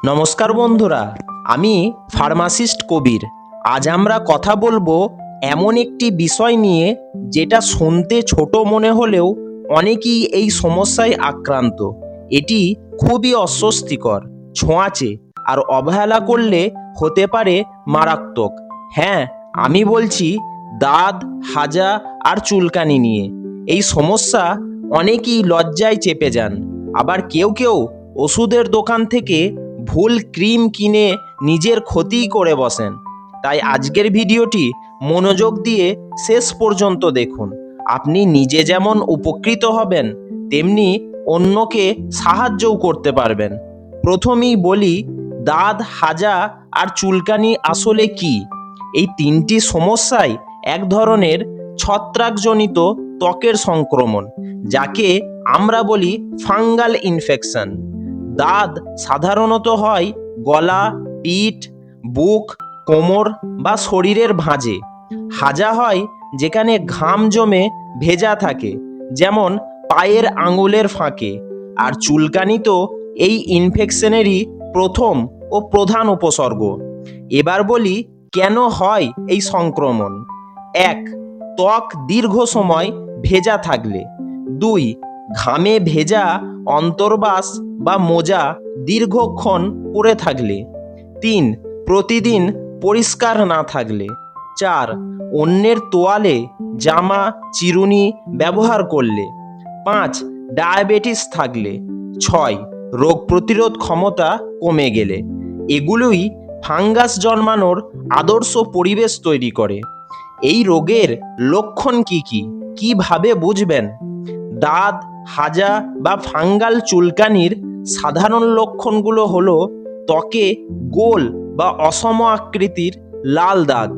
নমস্কার বন্ধুরা, আমি ফার্মাসিস্ট কবির। আজ আমরা কথা বলবো এমন একটি বিষয় নিয়ে যেটা শুনতে ছোট মনে হলেও অনেকেই এই সমস্যায় আক্রান্ত। এটি খুবই অস্বস্তিকর, ছোঁয়াচে আর অবহেলা করলে হতে পারে মারাত্মক। হ্যাঁ, আমি বলছি দাঁত, হাজা আর চুলকানি নিয়ে। এই সমস্যা অনেকেই লজ্জায় চেপে যান, আবার কেউ কেউ ওষুধের দোকান থেকে ভুল ক্রিম কিনে নিজের ক্ষতিই করে বসেন। তাই আজকের ভিডিওটি মনোযোগ দিয়ে শেষ পর্যন্ত দেখুন। আপনি নিজে যেমন উপকৃত হবেন, তেমনি অন্যকে সাহায্যও করতে পারবেন। প্রথমেই বলি, দাঁত, হাজা আর চুলকানি আসলে কি? এই তিনটি সমস্যাই এক ধরনের ছত্রাকজনিত ত্বকের সংক্রমণ, যাকে আমরা বলি ফাঙ্গাল ইনফেকশন। দাঁত সাধারণত হয় গলা, পিঠ, বুক, কোমর বা শরীরের ভাঁজে। হাজা হয় যেখানে ঘাম জমে ভেজা থাকে, যেমন পায়ের আঙুলের ফাঁকে। আর চুলকানি তো এই ইনফেকশনেরই প্রথম ও প্রধান উপসর্গ। এবার বলি কেন হয় এই সংক্রমণ। ১. ত্বক দীর্ঘ সময় ভেজা থাকলে। ২. ঘামে ভেজা অন্তর্বাস বা মোজা দীর্ঘক্ষণ পরে থাকলে। ৩. প্রতিদিন পরিষ্কার না থাকলে। ৪. অন্যের তোয়ালে, জামা, চিরুনি ব্যবহার করলে। ৫. ডায়াবেটিস থাকলে। ৬. রোগ প্রতিরোধ ক্ষমতা কমে গেলে। এগুলোই ফাঙ্গাস জন্মানোর আদর্শ পরিবেশ তৈরি করে। এই রোগের লক্ষণ কি কি, কিভাবে বুঝবেন? দাঁত, হাজা বা ফাঙ্গাল চুলকানির সাধারণ লক্ষণগুলো হলো ত্বকে গোল বা অসম আকৃতির লাল দাগ,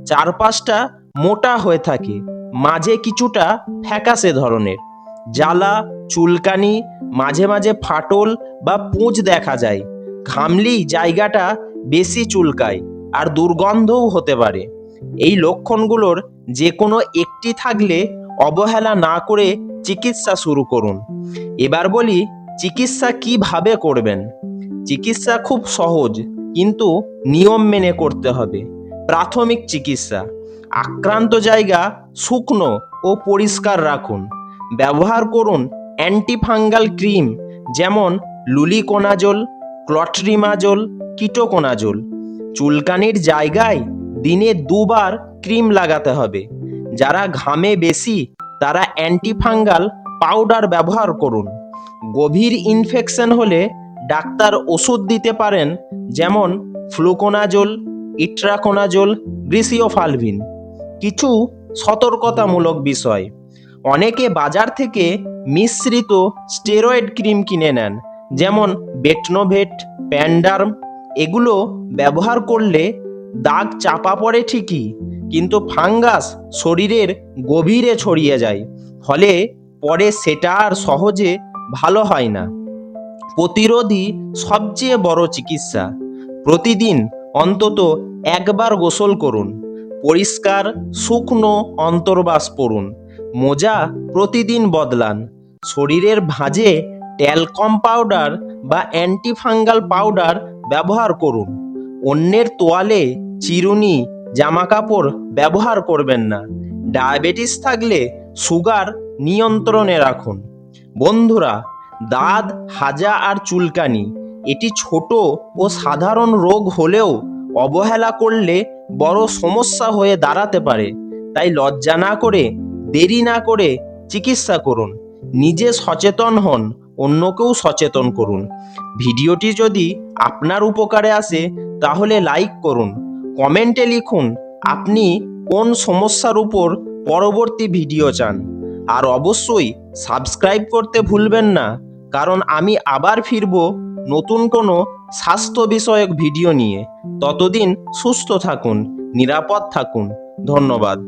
চারপাশটা মোটা হয়ে থাকে, মাঝে কিছুটা ফ্যাকাশে ধরনের, জ্বালা, চুলকানি, মাঝে মাঝে ফাটল বা পুঁজ দেখা যায়, ঘামলেই জায়গাটা বেশি চুলকায় আর দুর্গন্ধও হতে পারে। এই লক্ষণগুলোর যে কোনো একটি থাকলে অবহেলা না করে চিকিৎসা শুরু করুন। এবার বলি চিকিৎসা কিভাবে করবেন। চিকিৎসা খুব সহজ, কিন্তু নিয়ম মেনে করতে হবে। প্রাথমিক চিকিৎসা: আক্রান্ত জায়গা শুকনো ও পরিষ্কার রাখুন। ব্যবহার করুন অ্যান্টিফাঙ্গাল ক্রিম, যেমন লুলিকোনাজোল, ক্লট্রিমাজোল, কিটোকোনাজোল। চুলকানির জায়গায় দিনে 2 বার ক্রিম লাগাতে হবে। যারা ঘামে বেশি, তারা অ্যান্টিফাঙ্গাল পাউডার ব্যবহার করুন। গভীর ইনফেকশন হলে ডাক্তার ওষুধ দিতে পারেন, যেমন ফ্লুকোনাজোল, ইট্রাকোনাজোল, গ্রিসিওফালভিন। কিছু সতর্কতামূলক বিষয়: অনেকে বাজার থেকে মিশ্রিত স্টেরয়েড ক্রিম কিনে নেন, যেমন বেটনোভেট, প্যান্ডার্ম। এগুলো ব্যবহার করলে দাগ চাপা পড়ে ঠিকই, কিন্তু ফাঙ্গাস শরীরের গভীরে ছড়িয়ে যায়, ফলে পরে সেটা আর সহজে ভালো হয় না। প্রতিরোধই সবচেয়ে বড় চিকিৎসা। প্রতিদিন অন্তত একবার গোসল করুন। পরিষ্কার শুকনো অন্তর্বাস পরুন। মোজা প্রতিদিন বদলান। শরীরের ভাঁজে ট্যালকম পাউডার বা অ্যান্টিফাঙ্গাল পাউডার ব্যবহার করুন। অন্যের তোয়ালে, চিরুনি, জামাকাপড় ব্যবহার করবেন না। ডায়াবেটিস থাকলে সুগার নিয়ন্ত্রণে রাখুন। বন্ধুরা, দাঁত, হাজা আর চুলকানি এটি ছোট ও সাধারণ রোগ হলেও অবহেলা করলে বড় সমস্যা হয়ে দাঁড়াতে পারে। তাই লজ্জা না করে, দেরি না করে চিকিৎসা করুন। নিজে সচেতন হন, অন্যকেও সচেতন করুন। ভিডিওটি যদি আপনার উপকারে আসে তাহলে লাইক করুন, কমেন্টে লিখুন আপনি কোন সমস্যার উপর পরবর্তী ভিডিও চান। আর অবশ্যই সাবস্ক্রাইব করতে ভুলবেন না, কারণ আমি আবার ফিরব নতুন কোনো স্বাস্থ্য বিষয়ক ভিডিও নিয়ে। ততদিন সুস্থ থাকুন, নিরাপদ থাকুন। ধন্যবাদ।